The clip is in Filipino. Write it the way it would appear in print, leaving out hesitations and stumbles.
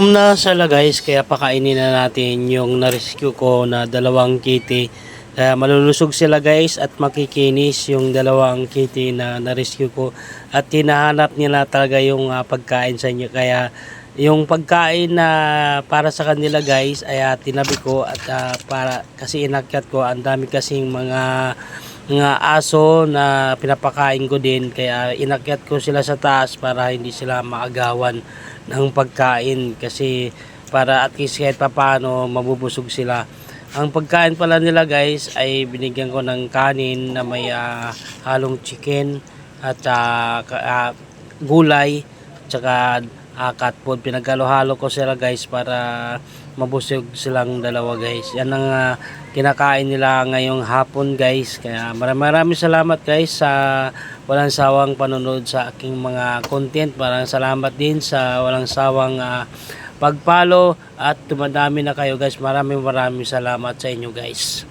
Gutom na sila guys, kaya pakainin na natin yung na-rescue ko na dalawang kitty. Kaya malulusog sila guys at makikinis yung dalawang kitty na na-rescue ko. At hinahanap nila talaga yung pagkain sa inyo. Kaya yung pagkain na para sa kanila guys ay tinabi ko at para kasi inakyat ko. Ang dami kasing mga aso na pinapakain ko din, kaya inakyat ko sila sa taas para hindi sila maagawan ng pagkain, kasi para at least kahit paano mabubusog sila. Ang pagkain pala nila guys ay binigyan ko ng kanin na may halong chicken at gulay at saka cat food. Pinaghalo-halo ko sila guys para mabusog silang dalawa guys. Yan ang kinakain nila ngayong hapon guys. Kaya maraming salamat guys sa walang sawang panonood sa aking mga content. Maraming salamat din sa walang sawang pag-follow at tumadami na kayo guys. Maraming salamat sa inyo guys.